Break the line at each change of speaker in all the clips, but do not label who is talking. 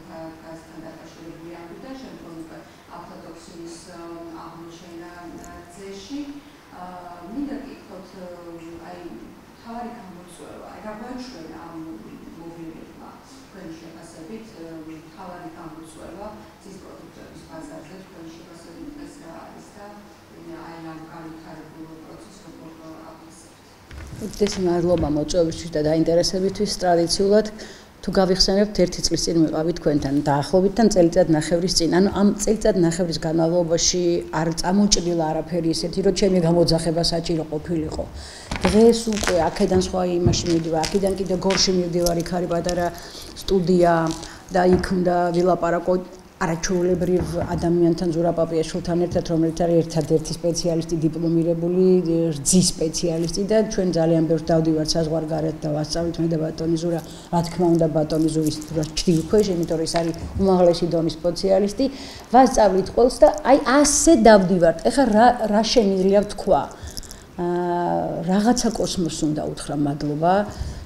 გაზთან დაკავშირებული ამბობდა, შემდგომ აფლატოქსინის აღმოჩენა ძეში. მინდა გითხრათ, აი თავარი გამოწვევა, რა გვაჩვენა ამ მოვლენებმა თქვენი შეფასებით, თავარი გამოწვევა ძის პროდუქტების ბაზარზე თქვენი შეფასებით ეს რა არის და აი ამ განვითარებულ პროცესს როგორ აფასებთ?
ეს მადლობა მოწვევისთვის და დაინტერესებისთვის. ტრადიციულად თუ გავიხსენებთ ერთი წლის წინ ვიყავით თქვენთან დაახლოებით და წელიწადნახევრის წინ. ანუ ამ წელიწადნახევრის განმავლობაში არ წამოჭრილა არაფერი ისეთი, რომ ჩემი გამოძახება საჭირო ყოფილიყო. დღეს უკვე აქედან სხვა იმაში მივდივარ, აქედან კიდე გორში მივდივარ, იქ არის პატარა სტუდია და იქ უნდა ვილაპარაკო არაჩვეულებრივ ადამიანთან ზურაბ პაპიაშვილთან ერთად, რომელიც არის ერთადერთი სპეციალისტი, დიპლომირებული რძის სპეციალისტი და ჩვენ ძალიან ბევრს დავდივართ საზღვარგარეთ და ვასწავლით მე და ბატონი ზურა, რა თქმა უნდა ბატონი ზურის ჩრდილქვეშ, იმიტომ რომ ის არის უმაღლესი დონის სპეციალისტი, ვასწავლით ყველს და აი ასე დავდივართ. ეხლა რა შემიძლია ვთქვა? რაღაცა კოსმოსს უნდა უთხრა მადლობა,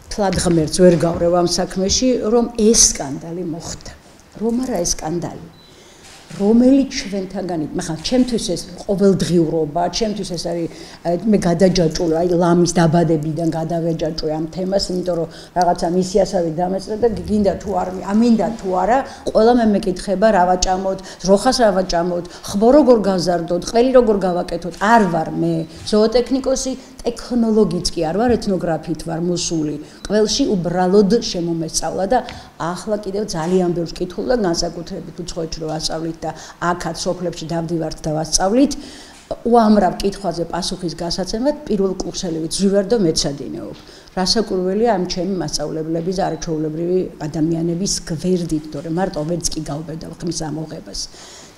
თლად ღმერთს ვერ გავრევ ამ საქმეში, რომ ეს სკანდალი მოხდა. რომ არა ეს სკანდალი, რომელიც ჩვენთაგანი, მაგრამ ჩემთვის ეს ყოველდღიურობა, ჩემთვის ეს არის მე გადაჯაჭვული, აი ლამის დაბადებიდან გადავეჯაჭვე ამ თემას, იმიტომ რომ რაღაცა მისიასავე დამეწრე და გინდა თუ არ ამინდა თუ არა, ყველა მე მეკითხება რა ვაჭამოთ, ძროხას რა ვაჭამოთ, ხბო როგორ გავზარდოთ, ყველი როგორ გავაკეთოთ, არ ვარ მე ზოოტექნიკოსი, ტექნოლოგიც კი არ ვარ, ეთნოგრაფით ვარ მოსული. ყველში უბრალოდ შემომესწავლა და ახლა კიდევ ძალიან ბევრს კითხულ და განსაკუთრებით უცხოეთში რომ ვასწავლით და აქაც სოფლებში დავდივართ და ვასწავლით. უამრავ კითხვაზე პასუხის გასაცემად პირველ კურსელივით ვივარ და მეცადინეობ. რასაკურველია ამ ჩემი მასწავლებლების არაჩვეულებრივი ადამიანების გვერდით, თორემ მარტო ვერც კი გავბედავ ხმის ამოღებას.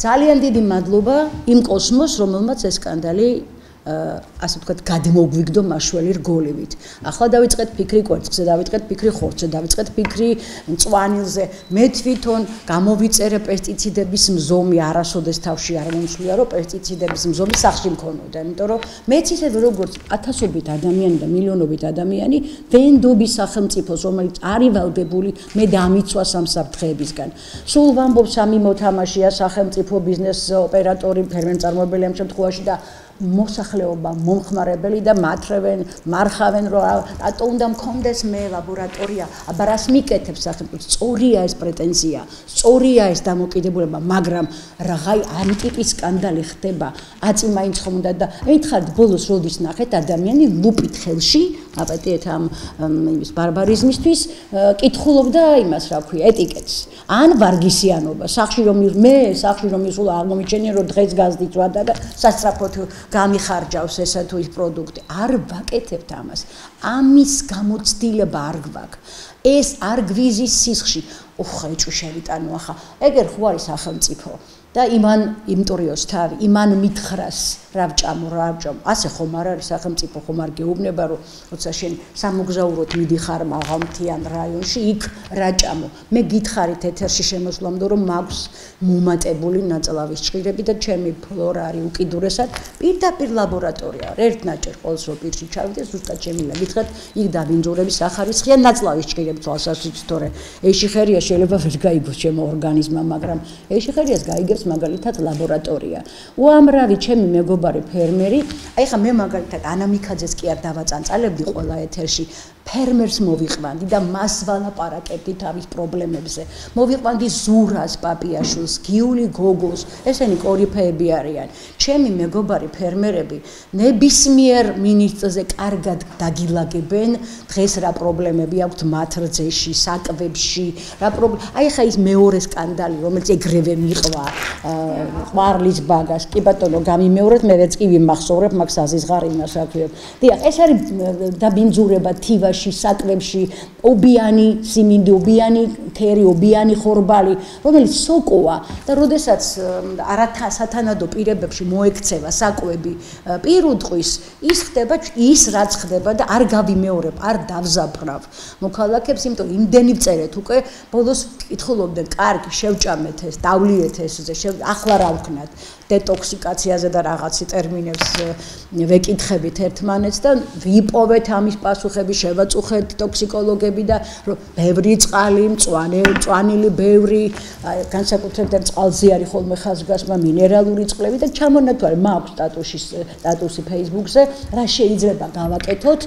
ძალიან დიდი მადლობა იმ კოსმოსს, რომელმაც ეს სკანდალი ასე ვთქვათ, გადმოგვიგდო მაშველი რგოლივით. ახლა დავიწყეთ ფიქრი კვერცხზე, დავიწყეთ ფიქრი ხორცზე, დავიწყეთ ფიქრი მწვანილზე. მე თვითონ გამოვიწერე პესტიციდების მზომი, არასოდეს თავში არ მომსვლია, რომ პესტიციდების მზომი სახში მქონოდა, იმიტომ რომ მეც ისე როგორც ათასობით ადამიანი და მილიონობით ადამიანი ვენდობის სახელმწიფოს, რომელიც არის ვალდებული, მე დამიცვა სამსაფრთხეებისგან. სულ ვამბობ სამი მოთამაშეა სახელმწიფო ბიზნეს ოპერატორი, ფერმერმწარმოებელი ამ შემთხვევაში და მოსახლეობა მომხმარებელი და მათრევენ, მარხავენ, რომ რატო უნდა მქონდეს მე ლაბორატორია, აბა რას მიკეთებს სახელმწიფო? სწორია ეს პრეტენზია, სწორია ეს დამოკიდებულება, მაგრამ რაღაცა ამ ტიპის სკანდალი ხდება, აწი მაინც ხომ უნდა და ეხლა ბოლოს როდის ნახეთ ადამიანი ლუპით ხელში, აპატიეთ ამ იმის ბარბარიზმისთვის, კითხულობდა იმას, რა ქვია, ეტიკეტს. ან ვარგისიანობა, სახში რომ ისულა აღმომიჩენია, რომ დღეს გაზდიწვა და სასწრაფოდ გამიხარჯავს ესა თუ ის პროდუქტი. არ ვაკეთებთ ამას. ამის გამოცდილება არ გვაქვს. ეს არ გვიზის სისხლში. ოხა ეჭვშევიტანო ახლა. ეგერ ხო არის სახელმწიფო. და იმან იმტორიოს თავი, იმან მითხრას რა ვჭამო. ასე ხომ არ არის სახელმწიფო, ხომ არ გეუბნება, რომ როცა შენ სამოგზაუროდ მიდიხარ მაღალმთიან რაიონში, იქ რა ჭამო. მე გითხარით ეთერში შემოსვლამდე, რომ მაქვს მომატებული ნაწლავის ჭირები და ჩემი ფლორა არის უკიდურესად პირდაპირ ლაბორატორია. ერთნაჭერ ყოველს რო პირში ჩავიდე, ზუსტად შემიძლია გითხრათ, იქ დავინძურები სახარისხიან ნაწლავის ჭირები თვალსაჩინო, თორე ეშიხერია შეიძლება ვერ გაიგოს ჩემო ორგანიზმმა, მაგრამ ეშიხერიას გაიგებს მაგალითად ლაბორატორია. უამრავი ჩემი მეგობარი ფერმერი, აი ხა მე მაგალითად ანა მიქაძეს კი არ დავაწანწალებდი ყველა ეთერში. ფერმერს მოვიყვანდი და მას ვალაპარაკებდი თავის პრობლემებზე. მოვიყვანდი ზურას პაპიაშვილს, გიული გოგოს, ესენი კორიფეები არიან. ჩემი მეგობარი ფერმერები ნებისმიერ მინისტრზე კარგად დაგილაგებენ, დღეს რა პრობლემები აქვთ მათ რძეში, საკვებში, რა პრობლემა. აი ხა ის მეორე სკანდალი, რომელიც ეგრევე მიყვა ყვარლის ბაგას. კი ბატონო, გამიმეორეთ, მე ვერც კი ვიმახსოვრებ, მაგ საზიზღარი იმას რა ქვია. დიახ, ეს არის დაბინძურება თივა საკვებში, ობიანი სიმინდი, ობიანი ქერი, ობიანი ხორბალი, რომელიც სოკოა და როდესაც არათანადო პირებებში მოექცევა საკვები პირუტყვის, ის ხდება ის რაც ხდება და არ გავიმეორებ, არ დავზაბრავ მოქალაქებს, იმიტომ იმდენი ვწერეთ უკვე, ბოლოს კითხულობდნენ, კარგი, შევჭამეთ ეს, დავლიეთ ეს, ახლა რა ვქნათ? დეტოქსიკაციაზე და რაღაცი ტერმინებს ვეკითხებით ერთმანეთს და ვიპოვეთ ამის პასუხები, მწუხეთ ტოქსიკოლოგები და ბევრი წყალი, მწვანილი, ბევრი განსაკუთრებით წყალზე არის ხოლმე ხაზგასმა მინერალური წყლები და ჩამონათვალე მაქვს სტატუსი Facebook-ზე, რა შეიძლება გავაკეთოთ,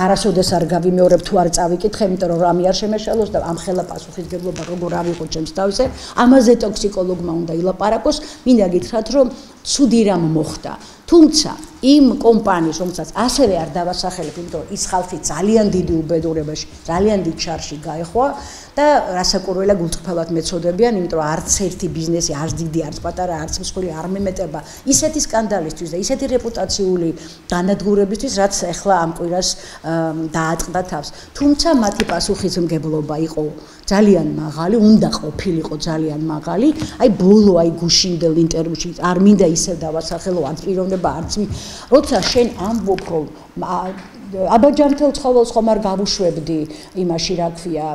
არასოდეს არ გავიმეორებ თუ არ წავიკითხე, იმიტომ რომ რამე არ შემეშალოს და ამ ხელა პასუხისმგებლობა როგორ ავიღო ჩემს თავზე, ამაზე ტოქსიკოლოგმა უნდა ილაპარაკოს, მინდა გითხრათ რომ ცუდი რამ მოხდა. თუმცა იმ კომპანიის, რომელსაც ასევე არ დავასახელებ, იმიტომ რომ ის ხალხი ძალიან დიდი უბედურებაში, ძალიან დიდ ჩარში გაეხვა და რასაკურველია გულწრფელად მეწოდებიან, იმიტომ რომ არც ერთი ბიზნესი, არც დიდი, არც პატარა, არც მსხვილი არ მემეტება ისეთი სკანდალისთვის და ისეთი რეპუტაციული განადგურებისთვის, რაც ახლა ამ კვირას დაატყდა თავს. თუმცა მათი პასუხისმგებლობა იყო ძალიან მაღალი, უნდა ყოფილიყო ძალიან მაღალი. აი ბოლო გუშინდელ ინტერვიუში არ მინდა ისევ დავასახელო, არც პიროვნება, არც როცა შენ ამბობ, რომ აბაჯანთელ ცხოველს ხომ არ გავუშვებდი იმაში, რა ქვია,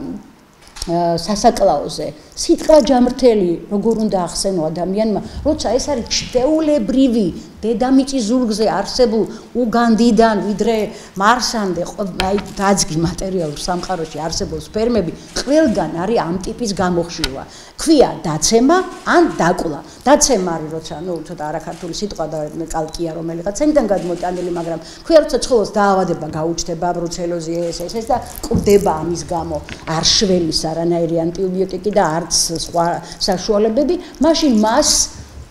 სასაკლაოზე. სიტყვა ჯამრთელი როგორ უნდა ახსენო ადამიანმა, როცა ეს არის ჩრდილებრივი დედამიწის ზურგზე არსებულ უგანდიდან ვიდრე მარსამდე აი დაძგი მატერიალურ სამყაროში არსებულ სპერმები ყველგან არის ამ ტიპის გამოხშილვა. ქვია დაცემა ან დაკლა. დაცემა არის როცა ცოტა არაქართული სიტყვა და კალკია რომელიღაც ამიდან გადმოტანილი, მაგრამ ქვია როცა ცხოველს დაავადება გაუჩნდება, ბრუცელოზი ეს და კვდება ამის გამო არ შველის არანაირი ანტიბიოტიკი და არც სხვა საშუალებები, მაშინ მას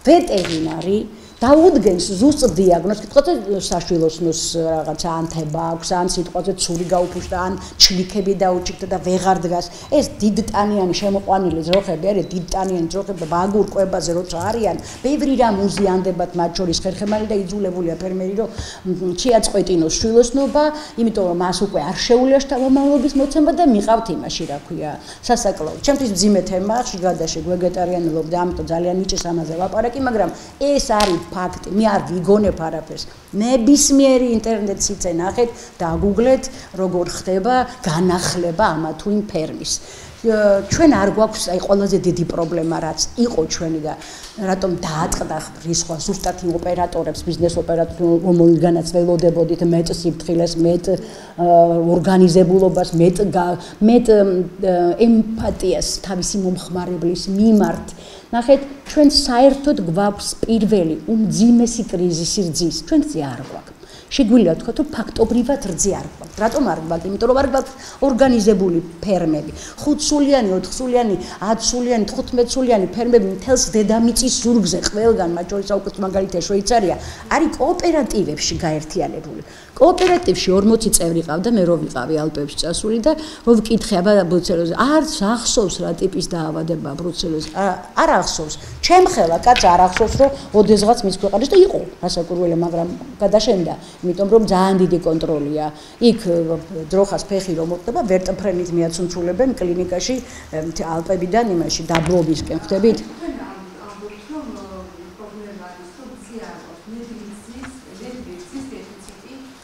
ვეტერინარი დაუდგენს ზუსტ დიაგნოზს, კითხოთ საშვილოსნოს რაღაცა ანთება აქვს, ან სიტყვაზე ცური გაუფუშდა, ან ჩლიქები დაუჭიქდა და ვეღარ დგას. ეს დიდტანიანი შემოყვანილი ძროხები არის, დიდტანიანი ძროხები ბაგურ კვებაზე როცა არიან, ბევრი რამ უზიანდებათ, მათ შორის ხერხემალი და იძულებულია ფერმერი, რომ შეაწყვეტინოს შვილოსნობა, იმიტომ რომ მას უკვე არ შეუძლია შთამომავლობის მოცემა და მიყავთ იმაში, რა ქვია, სასაკლაო. ჩემთვის მძიმე თემაა, შიგადაშე ვეგეტარიანელობ და ამიტომ ძალიან ნიჭის ამაზე ლაპარაკი, მაგრამ ეს არის ფაქტი, მე არ ვიგონებ არაფერს. ნებისმიერი ინტერნეტ სიძე ნახეთ და გუგლეთ, როგორ ხდება განახლება ამა თუ იმ ფერმის. ჩვენ არ გვაქვს აი ყველაზე დიდი პრობლემა რაც იყო ჩვენი და რატომ დაატყდა რისხვა ზუსტად იმ ოპერატორებს, ბიზნეს ოპერატორებს, რომელთანაც ველოდებოდით მეტ სიფრთხილეს, მეტ ორგანიზებულობას, მეტ ემპათიას თავისი მომხმარებლის მიმართ. ნახეთ, ჩვენ საერთოდ გვაქვს პირველი უმძიმესი კრიზისი რძის, ჩვენ რძე არ გვაქვს. შეგვიძლია ვთქვათ, რომ ფაქტობრივად რძე არ გვაქვს. რატომ არ გვაქვს? იმიტომ რომ არ გვაქვს ორგანიზებული ფერმები. 5-სულიანი, 4-სულიანი, 10-სულიანი, 15-სულიანი ფერმები მთელს დედამიწის ზურგზე ყველგან, მათ შორის აუკვეთ მაგალითად შვეიცარია, არის კოოპერატივებში გაერთიანებული. კოოპერატივში 40 წევრი ყავდა, მე რო ვიყავი ალპებში წასული და რო ვკითხე აბა ბრუცელოზი, არც ახსოვს რა ტიპის დაავადება ბრუცელოზი. არ ახსოვს. ჩემ ხელა კაც არ ახსოვს, რომ ოდესღაც მის ქვეყანაში და იყო რასაკურველია, მაგრამ გადაშენდა, იმიტომ რომ ძალიან დიდი კონტროლია. იქ ძროხას ფეხი რომ მოხდება, ვერტმფრენით მიაცუნცულებენ კლინიკაში ალპებიდან იმაში დაბლობისკენ ხვდებით?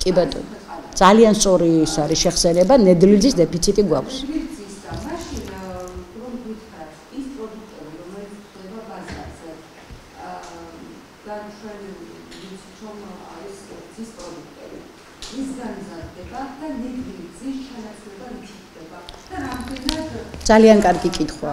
კი ბატონო. ძალიან სწორი ის არის შეხსენება, ნედლიძის დეფიციტი გვაქვს. ძალიან კარგი კითხვა.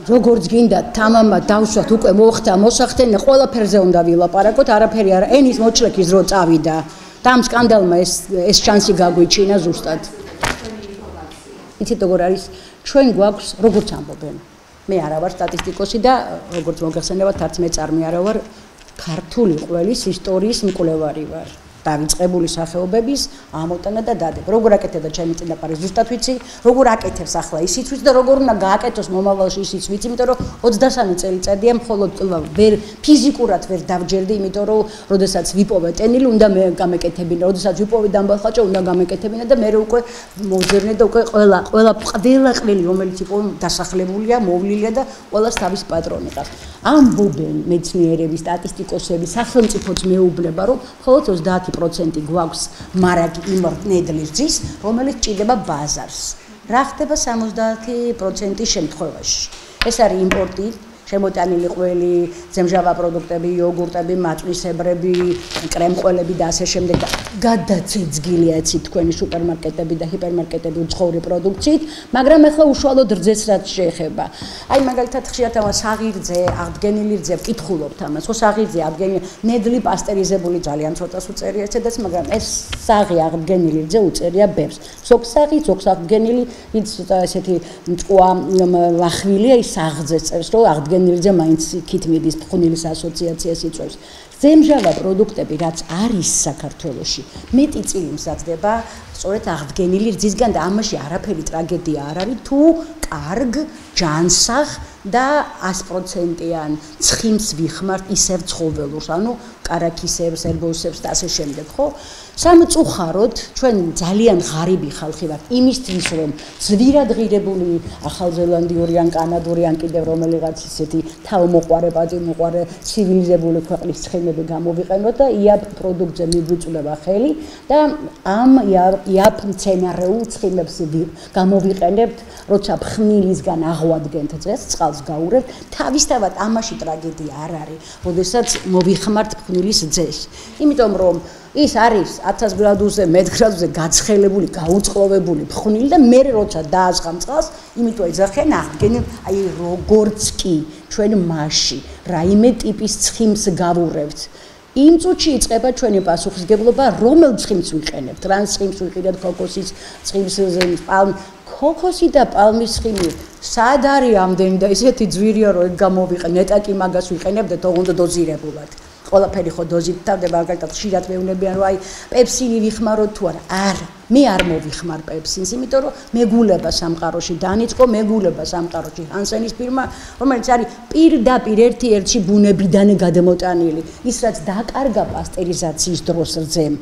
როგორც გინდა თამამა დავშვათ უკვე მოხდა მოსახდენ ყველაფერზე უნდა ვილაპარაკოთ, არაფერი არა, ენის მოჭრექის დრო წავიდა და ამ სკანდალმა ეს შანსი გაგვიჩინა ზუსტად. იცით როგორ არის, ჩვენ გვაქვს როგორც ამბობენ. მე არა ვარ სტატისტიკოსი და როგორც მოგეხსენებათ, არც მე წარმი არა ვარ ქართული ყველის ისტორიის მკვლევარი ვარ. დავიწყებული სახეობების ამოტანა და დადება. როგორ აკეთებდა ჩემი წინაპარი ზუსტად ვიცი, როგორ აკეთებს ახლა ისიც ვიცი და როგორ უნდა გააკეთოს მომავალში ისიც ვიცი, იმიტომ რომ 23 წელიწადია მხოლოდ ვერ ფიზიკურად ვერ დავჯერდი, იმიტომ რომ როდესაც ვიპოვე ტენილი უნდა მე გამეკეთებინა, როდესაც ვიპოვე დამბალხაჭო უნდა გამეკეთებინა და მე უკვე მოვძერნე და უკვე ყველა ყველი რომელიც იყო დასახლებულია, მოვლილია და ყველას თავის პატრონი ყავს. ამბობენ მეცნიერები, სტატისტიკოსები, სახელმწიფოც მეუბნება, რომ მხოლოდ 30% გვაქვს მარაგი იმ ნედლის რძის, რომელიც ჭირდება ბაზარს. რა ხდება 70% შემთხვევაში? ეს არის იმპორტი, შემოტანილი ყველი, ზემჟავა პროდუქტები, იოგურტები, მაწვისებრები, კრემყველები და ასე შემდეგ. გადაცეძგილია ეცი თქვენი სუპერმარკეტები და ჰიპერმარკეტები უცხოური პროდუქციით, მაგრამ ახლა უშუალოდ რძეს რაც შეეხება. აი მაგალითად ხშირად ამას საღირძე, აღდგენილი რძე ვკითხულობთ ამას, ხო საღირძე, აღდგენილი, ნედლი პასტერიზებული ძალიან ცოტას უწერია ერთადაც, მაგრამ ეს საღი აღდგენილი რძე უწერია ბევრს. ზოგ საღი, ზოგ აღდგენილი, ცოტა ესეთი მწყვა ლახვილია ის საღძეს წერს, რომ აღდგენილი რძე მაინც იქით მიდის ფხვნილის ასოციაციას იწვევს. ზემჟავა პროდუქტები რაც არის საქართველოში, მეტი წილი მზადდება სწორედ აღდგენილი რძისგან და ამაში არაფერი ტრაგედია არ არის თუ კარგ ჯანსაღ და 100%-იან ცხიმს ვიხმართ ისევ ცხოველურს, ანუ კარაქისებს, ერბოსებს და ასე შემდეგ, ხო? სამწუხაროდ ჩვენ ძალიან ღარიბი ხალხი ვართ იმისთვის, რომ ზვირადღირებული ახალზელანდიური ან კანადური ან კიდევ რომელიღაც ისეთი თავმოყვარე, პატიმოყვარე ცივილიზებული ქვეყნის ცხიმები გამოვიყენოთ და იაფ პროდუქტზე მიგვიწვდება ხელი და ამ იაფ მცენარეულ ცხიმებს გამოვიყენებთ, როცა ფხნილისგან აღვადგენთ დღეს, წყალს გაურევთ, თავისთავად ამაში ტრაგედია არ არის, როდესაც მოვიხმართ ფხნილის რძეს. იმიტომ რომ ის არის 1000 გრადუსზე, 1 გრადუსზე გაცხელებული, გაუწყლოვებული ფხვნილი და მე როცა დაასხამ წყალს, იმიტომ ეძახიან აღდგენილ, აი როგორც კი ჩვენ მასში რაიმე ტიპის ცხიმს გავურევთ. იმ წუთში იწყება ჩვენი პასუხისგებლობა, რომელ ცხიმს ვიყენებთ, რანს ცხიმს ვიყიდეთ, ქოქოსის ცხიმს, ქოქოსი და პალმის ცხიმი სად არის ამდენი და ისეთი ძვირია რომ გამოვიყენ, ნეტაკი მაგას ვიყენებდეთ, ოღონდ დოზირებულად. ყველაფერი ხო დოზით თავდება, მაგალითად ხშირად მეუბნებიან რომ აი პეპსინი ვიხმაროთ თუ არა. არა, მე არ მოვიხმარ პეპსინს, იმიტომ რომ მეგულება სამყაროში დაიწყო, მეგულება სამყაროში ჰანსენის ფირმა, რომელიც არის პირდაპირ ერთ-ერთი ბუნებიდან გადმოტანილი. ის რაც დაკარგა პასტერიზაციის დროს რძემ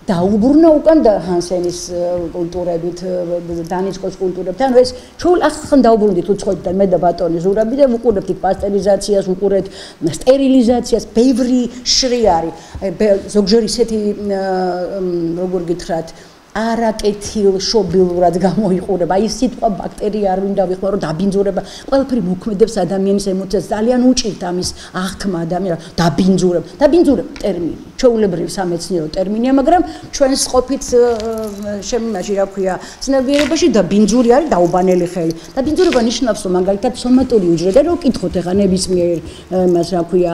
დაუბრუნა უკან ჰანსენის კულტურებით, დაიწყოს კულტურებთან, ანუ ეს ჩვენ ახლა დაუბრუნდით უცხოეთიდან მე და ბატონი ზურაბი და ვუყურებთ პასტერიზაციას, ვუყურებთ სტერილიზაციას, ბევრი შრი არის. ზოგჯერ ისეთი როგორ გითხრათ არაკეთილ შობილურად გამოიყურება. აი სიტყვა ბაქტერია არ მინდა ვიხმარო, დაბინძურება. ყველაფერი მოქმედებს ადამიანის ემოციას, ძალიან უჭირთ ამის აღქმა ადამიანს. დაბინძურება ტერმინი, ჩვეულებრივი სამეცნიერო ტერმინია, მაგრამ ჩვენს ყოფით შემაში რა ქვია, ცნობიერებაში დაბინძური არის დაუბანელი ხელი. დაბინძურება ნიშნავს, რომ მაგალითად სომატური უჯრედა რო კითხოთ ახლა ნებისმიერ მას რა ქვია,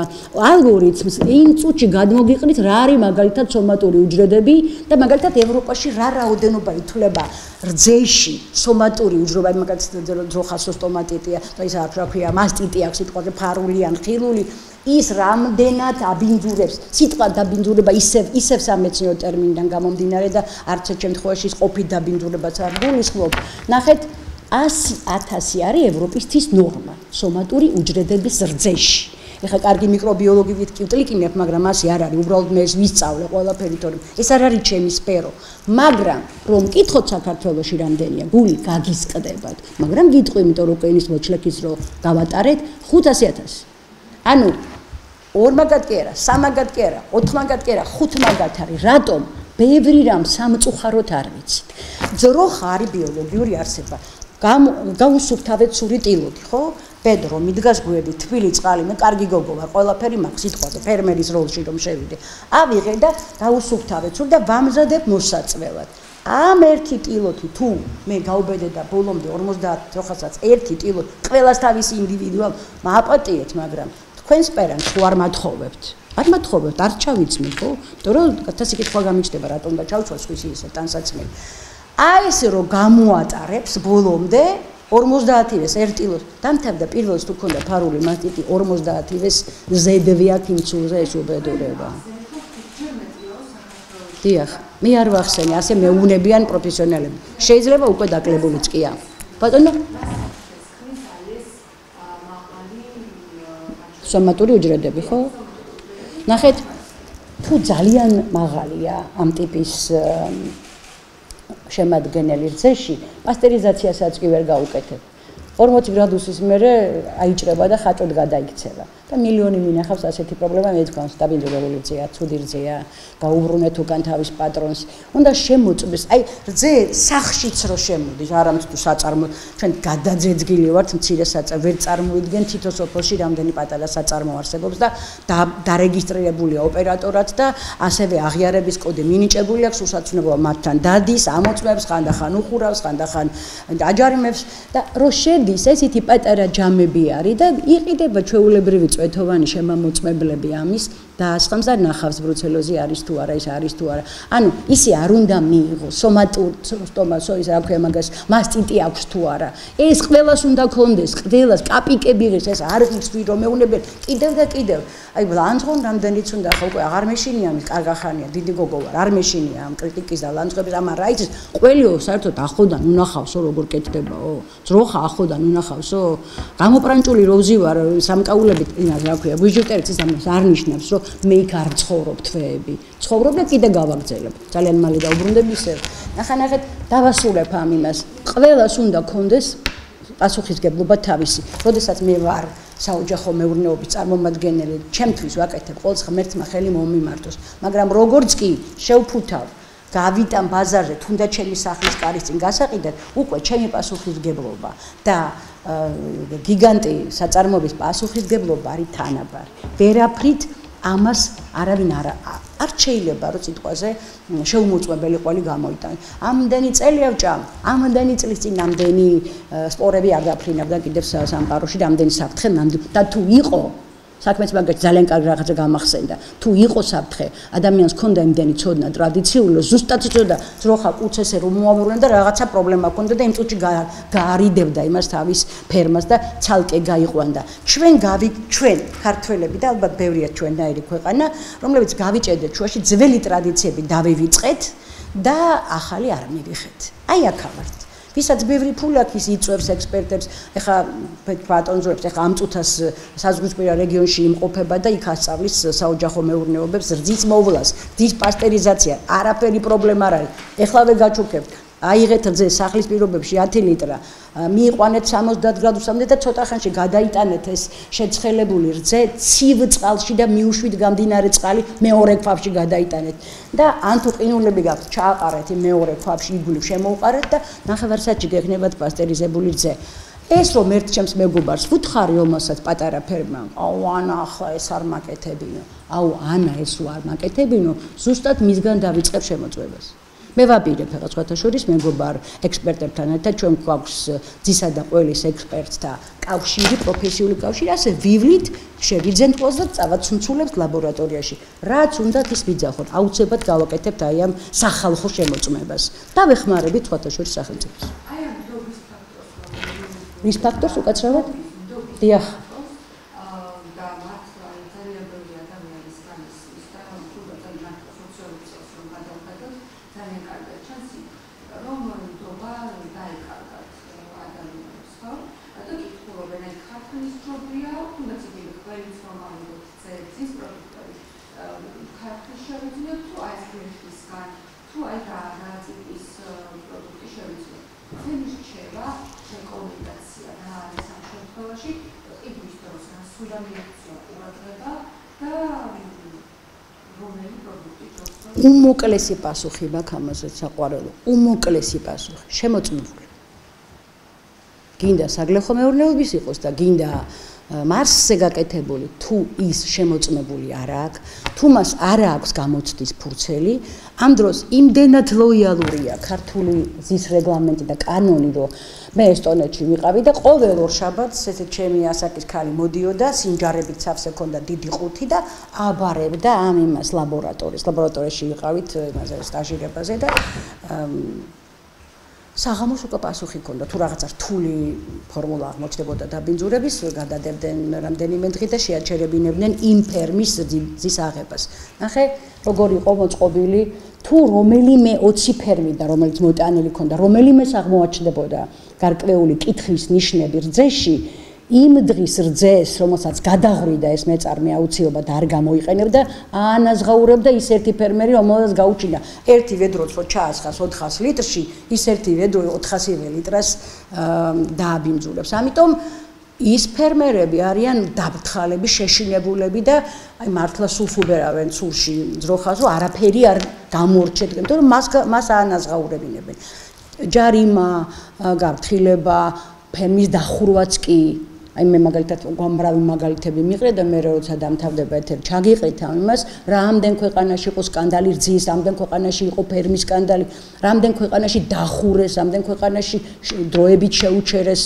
ალგორითმს იმ წუთში გადმოგიყრით რა არის მაგალითად სომატური უჯრედები და მაგალითად ევროპაში რა რაოდენობა ითვლება რძეში სომატური უჯრედა, მაგალითად ძროხასოსტომატიტია, ის რა ქვია, მასტიტი აქვს სიტყვაზე ფარული ან ხილული, ის რამდენად აბინძურებს, სიტყვა დაბინძურება ისევ სამეცნიერო ტერმინიდან გამომდინარე და არც ერთ შემთხვევაში ის ყოფით დაბინძურებაც არ გულისხმობ. ნახეთ, 100,000 არის ევროპისთვის ნორმა სომატური უჯრედების რძეში. ეხლა კარგი მიკრობიოლოგივით ვტლიკინებ, მაგრამ ასე არ არის, უბრალოდ მე ეს ვისწავლე ყველაფერი, თორემ ეს არ არის ჩემი სფერო. მაგრამ რომ მკითხოთ საქართველოში რამდენია, გული გაგისყდებათ, მაგრამ გიტყვი, იმიტომ რომ კენის მოჩლექის რო გავატარეთ 500,000. ანუ 2 მაგად კი არა, 3 მაგად კი არა, 4 მაგად კი არა, 5 მაგად არის. რატომ? ბევრი რამ სამწუხაროდ არ ვიცით. ძროხა არის ბიოლოგიური არსება. გაუსუფთავეთ სური ტილოდი, ხო? პედრო მიდგას გვერდი, თბილი წყალი, მე კარგი გოგო ვარ, ყველაფერი მაქვს სიტყვაზე, ფერმერის როლში რომ შევიდე. ავიღე და გაუსუფთავეთ სული და ვამზადებ მოსაწველად. ამ ერთი ტილოთი თუ მე გავუბედე და ბოლომდე 50 ძროხასაც ერთი ტილოთი, ყველას თავისი ინდივიდუალ მააპატიეთ, მაგრამ თქვენს პერანს ხო არ მათხოვებთ. არ მათხოვებთ, არ ჩავიცმი, ხო? იმიტომ რომ კაცი კითხვა გამიჩნდება, რატომ და ჩავცვალ სხვისი ისე ტანსაცმელი. აი ესე რომ გამოატარებს ბოლომდე 50-ს ერთ ტილოს დამთავრდა პირველს თუ ქონდა ფარული მასტიტი 50-ს ზედვე აქ იმ ცულზე ეს უბედურება. დიახ, მე არ ვახსენე, ასე მეუნებიან პროფესიონალები. შეიძლება უკვე დაკლებულიც კი ამ. ბატონო სომატური უჯრედები, ხო? ნახეთ, თუ ძალიან მაღალია ამ ტიპის შემადგენელი რძეში, პასტერიზაციასაც კი ვერ გაუკეთებ. 40 გრადუსის მერე აიჭრება და ხაჭოდ გადაიქცევა. და მილიონი მინახავს ასეთი პრობლემა, მე თქვა, სტაბილურული რძეა, ცუდი რძეა, გაუბრუნეთ უკან თავის პატრონს. უნდა შემოწმდეს. აი, რძე სახშიც რო შემოდის, არამედ თუ საწარმო, ჩვენ გადაძეძგილი ვართ მცირე საწარმო, ვერ წარმოიდგენ თითო სოფელში რამდენი პატარა საწარმო არსებობს და დარეგისტრირებულია ოპერატორად და ასევე აღიარების კოდი მინიჭებული აქვს უსაცნობობა მათთან დადის, ამოწმებს, ხანდახან უხურავს, ხანდახან აჯარიმებს და რო შედის ესეთი პატარა ჯამები არის და იყიდება ჩვეულებრივი წვეთოვანი შემამოწმებლები ამის დაასხამს და ნახავს ბრუცელოზი არის თუ არა, ის არის თუ არა. ანუ ისი არ უნდა მიიღოს სტომასო ის რა ქვია მაგას, მასტიტი აქვს თუ არა. ეს ყველას უნდა ქონდეს, ყველას კაპიკები ღირს, ეს არ ის თუ რომ მეუნებენ კიდევ და კიდევ. აი ლანძღონ რამდენიც უნდა ხო უკვე აღარ მეშინია მის კარგახანია, დიდი გოგო ვარ, არ მეშინია ამ კრიტიკის და ლანძღების ამან რა იცის, ყველიო საერთოდ ახოდან უნახავსო როგორ კეთდებაო. ძროხა ახოდან უნახავსო. გამოპრანჭული როზი ვარ სამკაულებით, რა ქვია, ბიუჯეტერიც ამას არ ნიშნავს, რომ მე იქ არ ცხოვრობ თვეები. ცხოვრობ და კიდე გავაგრძელებ. ძალიან მალე დავუბრუნდები ისევ. ნახანახეთ, დავასრულებ ამ იმას. ყველას უნდა ქონდეს პასუხისგებლობა თავისი. როდესაც მე ვარ საოჯახო მეურნეობის წარმომადგენელი, ჩემთვის ვაკეთებ ყოველს ღმერთმა ხელი მომიმართოს, მაგრამ როგორც კი შევფუთავ გავიტან ბაზარზე, თუნდაც ჩემი სახლის კარის წინ გასაყიდეთ, უკვე ჩემი პასუხისგებლობა და გიგანტი საწარმოების პასუხისგებლობა არის თანაბარი. ვერაფრით ამას არავინ არ შეიძლება რომ სიტყვაზე შეუმოწმებელი ყვალი გამოიტანოს. ამდენი წელი ავჭამ, ამდენი წლის წინ ამდენი სპორები არ დაფრინავდა კიდევ სამყაროში და ამდენი საფრთხე და თუ იყო საქმეც მაგათ ძალიან კარგი რაღაცა გამახსენდა. თუ იყო საფრთხე, ადამიანს ჰქონდა იმდენი ცოდნა ტრადიციული, ზუსტად იცოდა ძროხა კუცესე რომ მოამრუნა და რაღაცა პრობლემა ჰქონდა და იმ წუთში გაარიდებდა იმას თავის ფერმას და ცალკე გაიყვანდა. ჩვენ ქართველები და ალბათ ბევრია ჩვენნაირი ქვეყანა, რომლებიც გავიჭედეთ შუაში ძველი ტრადიციები დავივიწყეთ და ახალი არ მივიხეთ. აი აქ ავართ. ვისაც ბევრი ფული აქვს იწვევს ექსპერტებს, ეხლა პატრონზურებს, ეხლა ამ წუთას საზღვრისპირა რეგიონში იმყოფება და იქ ასწავლის საოჯახო მეურნეობებს, რძის მოვლას, რძის პასტერიზაცია, არაფერი პრობლემა არ არის. ეხლავე გაჩუქებთ. აიღეთ რძე სახლის პირობებში 10 ლიტრა, მიიყვანეთ 60 გრადუსამდე და ცოტა ხანში გადაიტანეთ ეს შეცხელებული რძე ცივ წყალში და მიუშვით გამდინარე წყალი მეორე ქვაბში გადაიტანეთ და ან თუ ყინულები გაქვთ ჩააყარეთ მეორე ქვაბში იგულივ შემოუყარეთ და ნახევარსაათში გექნებათ პასტერიზებული რძე. ეს რომ ერთ ჩემს მეგობარს ვუთხარი, რომელსაც პატარა ფერმა, აუ ანა ახლა ეს არ მაკეთებინო, აუ ანა ეს არ მაკეთებინო, ზუსტად მისგან დავიწყებ შემოწმებას. მე ვაპირებ ახლა სხვათა შორის მეგობარ ექსპერტებთან ერთად ჩვენ გვაქვს ძისა და ყველის ექსპერტთა კავშირი, პროფესიული კავშირი, ასე ვივლით, შევიძენთ ყველას და წავა ცუნცულებს ლაბორატორიაში. რაც უნდათ ის ვიძახოთ, აუცილებლად გავაკეთებთ აი ამ სახალხო შემოწმებას და ვეხმარებით სხვათა შორის სახელმწიფოს.
აი ამ დობის ფაქტორს
რის ფაქტორს უკაცრავად? დიახ. უმოკლესი პასუხი მაქვს ამაზე საყვარელო. უმოკლესი პასუხი. შემოწმებული. გინდა საგლეხო მეურნეობის იყოს და გინდა მარსზე გაკეთებული, თუ ის შემოწმებული არ აქვს, თუ მას არ აქვს გამოცდის ფურცელი, ამ დროს იმდენად ლოიალურია ქართული ზის რეგლამენტი და კანონი, რომ მე ესტონეთში ვიყავი და ყოველ ორ შაბათს ესე ჩემი ასაკის ქალი მოდიოდა, სინჯარებით სავსე ქონდა დიდი ყუთი და აბარებდა ამ იმას ლაბორატორიაში ვიყავით იმაზე სტაჟირებაზე და საღამოს უკვე პასუხი ქონდა, თუ რაღაცა რთული ფორმულა აღმოჩნდებოდა დაბინძურების, გადადებდნენ რამდენიმე დღით და შეაჩერებინებდნენ იმ ფერმის ძის აღებას. ნახე, როგორ იყო მოწყობილი, თუ რომელიმე 20 ფერმიდან, რომელიც მოტანილი ქონდა, რომელიმეს აღმოაჩნდებოდა გარკვეული კითხვის ნიშნები რძეში, იმ დღის რძეს, რომელსაც გადაღვიდა ეს მეწარმე აუცილებლად არ გამოიყენებდა, ანაზღაურებდა ის ერთი ფერმერი, რომელსაც გაუჩინა ერთი ვედროც რო ჩაასხას 400 ליტრში, ის ერთი ვედრო 400 ლიტრას დააბინძურებს. ამიტომ ის ფერმერები არიან დაბრთხალები, შეშინებულები და აი მართლა სულს უბერავენ სულში ძროხას, რომ არაფერი არ გამორჩეთ, იმიტომ რომ მას აანაზღაურებინებენ. ჯარიმა, გაფრთხილება, ფერმის დახურვაც კი აი მე მაგალითად გამბრავი მაგალითები მიყრე და მე როცა დამთავრდება ეთერი ჩაგიყრით ამ იმას, რამდენ ქვეყანაში იყო სკანდალი რძის, რამდენ ქვეყანაში იყო ფერმის სკანდალი, რამდენ ქვეყანაში დახურეს, რამდენ ქვეყანაში დროებით შეუჩერეს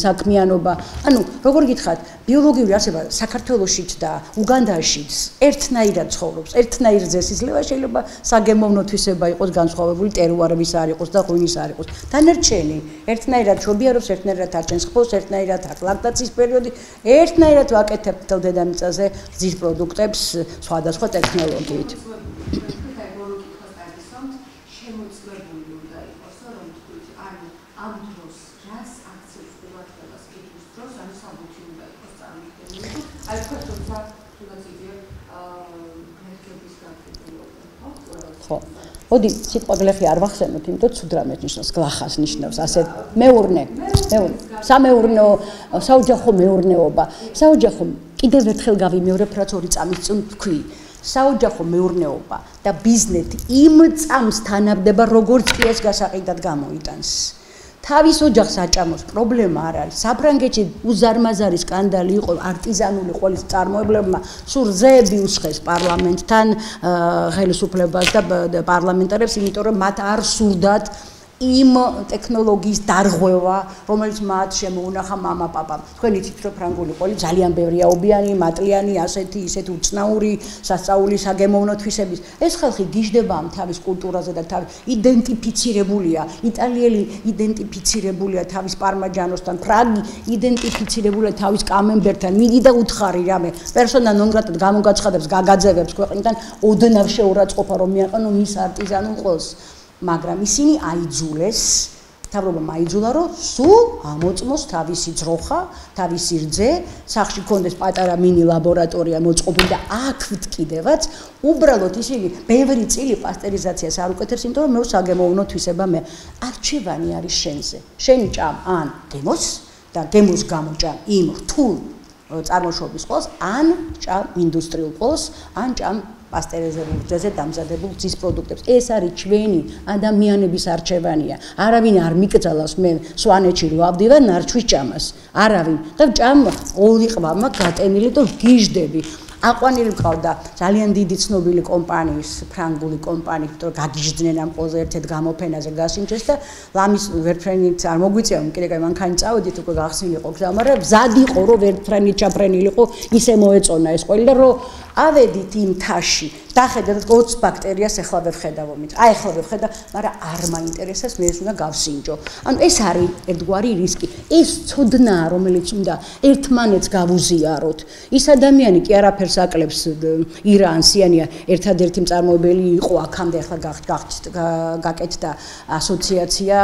საქმიანობა. ანუ როგორ გითხრათ, ბიოლოგიური არსება საქართველოშიც და უგანდაშიც ერთნაირად ცხოვრობს, ერთნაირ ძესისლება შეიძლება საგემოვნო თვისება იყოს განსხვავებული ტერუარების არ იყოს და ღვინის არ იყოს. დანარჩენი ერთნაირად შობიარობს, ერთნაირად არჩენს ხბოს, ერთნაირად ლაქტაციის პერიოდი, ერთნაირად ვაკეთებთ თელ დედამიწაზე რძის პროდუქტებს სხვადასხვა ტექნოლოგიით. ხო. ოდი სიტყვა გლეხი არ ვახსენოთ, იმიტომ ცუდ რამეს ნიშნავს, გლახას ნიშნავს, ასე მეურნე, სამეურნეო, საოჯახო მეურნეობა. საოჯახო კიდევ ერთხელ გავიმეორებ, რაც 2 წამის წინ თქვი. საოჯახო მეურნეობა და ბიზნესი იმ წამს თანაბდება, როგორც კი ეს გასაყიდად გამოიტანს. თავის ოჯახს აჭამოს პრობლემა არ არის. საფრანგეთში უზარმაზარი სკანდალი იყო არტიზანული ყოლის წარმოებლებმა, სულ რძეები უსხეს პარლამენტთან ხელისუფლებას და პარლამენტარებს, იმიტომ რომ მათ არ სურდათ იმ ტექნოლოგიის დარღვევა, რომელიც მათ შემოუნახა მამა-პაპამ. თქვენ იცით, რომ ფრანგული ყოლი ძალიან ბევრია ობიანი, მატლიანი, ასეთი, ისეთი უცნაური, სასწაული საგემოვნო თვისების. ეს ხალხი გიждდება ამ თავის კულტურაზე და თავის იდენტიფიცირებულია, იტალიელი იდენტიფიცირებულია თავის პარმაჯანოსთან, ფრაგი იდენტიფიცირებულია თავის კამემბერთან. მიდი და უთხარი რამე, პერსონა ნონ გრატად გამოგაცხადებს, გაგაძევებს ქვეყნიდან, ოდნავ შეურაცხყოფა რომ მიაყენო მის არტიზანულ ყოლს. მაგრამ ისინი აიძულეს, თავრობამ აიძულა, რომ სულ ამოწმოს თავისი ძროხა, თავისი რძე, სახლში კონდეს პატარა მინი ლაბორატორია მოწყობილი და აქვთ კიდევაც უბრალოდ ისინი ბევრი წილი პასტერიზაციას არ უკეთებს, იმიტომ რომ მე საგემოვნო თვისება მე არჩევანი არის შენზე. შენი ჭამ ან გემოს და გემოს გამოჭამ იმ რთულ წარმოშობის ყოლს, ან ჭამ ინდუსტრიულ ყოლს, ან ჭამ პასტერიზებულ რძეზე დამზადებულ რძის პროდუქტებს. ეს არის ჩვენი ადამიანების არჩევანია. არავინ არ მიკძალავს მე სვანეთში რო ავდივარ ნარჩვის ჭამას. არავინ. და ჭამ ორი ყვა მაქვს გატენილი და გიждები. აყვანილი მყავდა ძალიან დიდი ცნობილი კომპანიის, ფრანგული კომპანია, იმიტომ რომ გაგიждდნენ ამ ყოლზე ერთ-ერთ გამოფენაზე გასინჯეს და ლამის ვერტფრენით არ მოგვიწია, კიდე მანქანი წავედით უკვე გახსნილიყო გზა, მაგრამ მზად იყო რომ ვერტფრენით ჩაფრენილიყო, ისე მოეწონა ეს ყოლი და რომ ავედით იმ თაში დახედეთ 20 ბაქტერიას ახლა ვერ ხედავთ. აი ახლა ვერ ხედავ, მაგრამ არ მაინტერესებს, მე ეს უნდა გავსინჯო. ანუ ეს არის ერთგვარი რისკი. ეს ცოდნა, რომელიც უნდა ერთმანეთს გავუზიაროთ. ის ადამიანი კი არაფერს აკლებს ირანსიანია, ერთადერთი მწარმოებელი იყო აქამდე, ახლა გაკეთდა ასოციაცია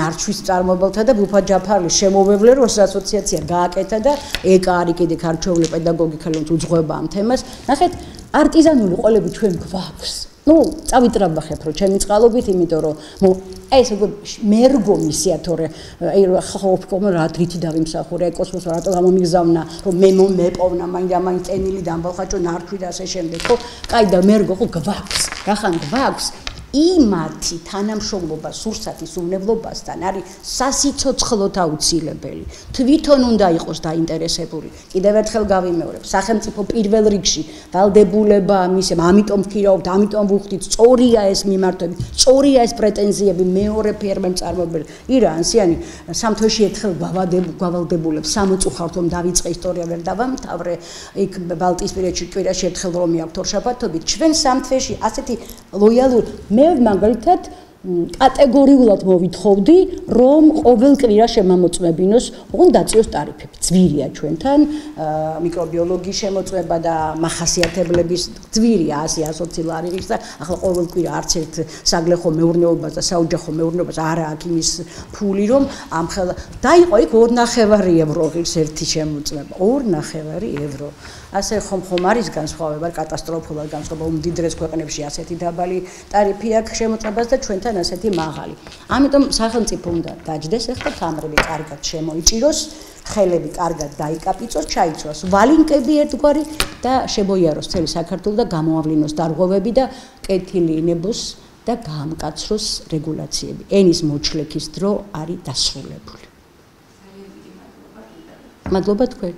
ნარჩვის მწარმოებელთა და ბუფა ჯაფარლის შემოვევლეროს ასოციაცია გააკეთა და ეკა არის კიდე ქართული პედაგოგიკалық უძღვება ამ თემას. ნახეთ, არტიზანული ყოლები ჩვენ გვაქვს. ნუ წავიტრაბახებ რომ ჩემი წყალობით, იმიტომ რომ ეს უკვე მერგო მისია თორე აი ხო რა დრითი დავიმსახურე კოსმოსს რატო გამომიგზავნა რომ მე მეპოვნა მაინდა ტენილი დამბალხაჭო ნარჩვი და ასე შემდეგ ხო კაი და მერგო ხო გვაქვს რახან გვაქვს იმათი თანამშრომლობა სურსათის უვნებლობასთან არის სასიცოცხლოდ აუცილებელი. თვითონ უნდა იყოს დაინტერესებული. კიდევ ერთხელ გავიმეორებ, სახელმწიფო პირველ რიგში ვალდებულება მისე, ამიტომ ვქირავთ, ამიტომ ვუხდით, სწორია ეს მიმართვები, სწორია ეს პრეტენზიები მეორე ფერმერ მწარმოებელი. ირანსიანი სამთვეში ერთხელ გავალდებულებს 60 რომ დავიწყე ისტორია ვერ დავამთავრე, იქ ბალტიისპირეთში კვირაში ერთხელ რომ მიაქვთ ორშაბათობით, ჩვენ სამთვეში ასეთი ლოიალური მე მაგალითად კატეგორიულად მოვითხოვდი, რომ ყოველ კვირა შემამოწმებინოს, ოღონდ დაწიოს ტარიფები. ძვირია ჩვენთან მიკრობიოლოგიის შემოწმება და მახასიათებლების ძვირია 100 ლარი და ახლა ყოველ კვირა არც ერთ საგლეხო მეურნეობას და საოჯახო მეურნეობას არ აქვს იმის ფული, რომ ამ ხელა დაიყო იქ 2.5 ევრო ღირს ერთი შემოწმება. 2.5 ევრო. ასე ხომ არის განსხვავება, კატასტროფულად განსხვავება უმდიდრეს ქვეყნებში ასეთი დაბალი ტარიფი აქვს შემოწმებას და ჩვენთან ასეთი მაღალი. ამიტომ სახელმწიფო უნდა დაჯდეს ახლა თამრები კარგად შემოიჭიროს, ხელები კარგად დაიკაპიცოს, ჩაიცვას ვალინკები ერთგვარი და შემოიაროს მთელი საქართველო და გამოავლინოს დარღვევები და კეთილი ინებოს და გაამკაცროს რეგულაციები. ენის მოჩლექის დრო არის დასრულებული. მადლობა თქვენ.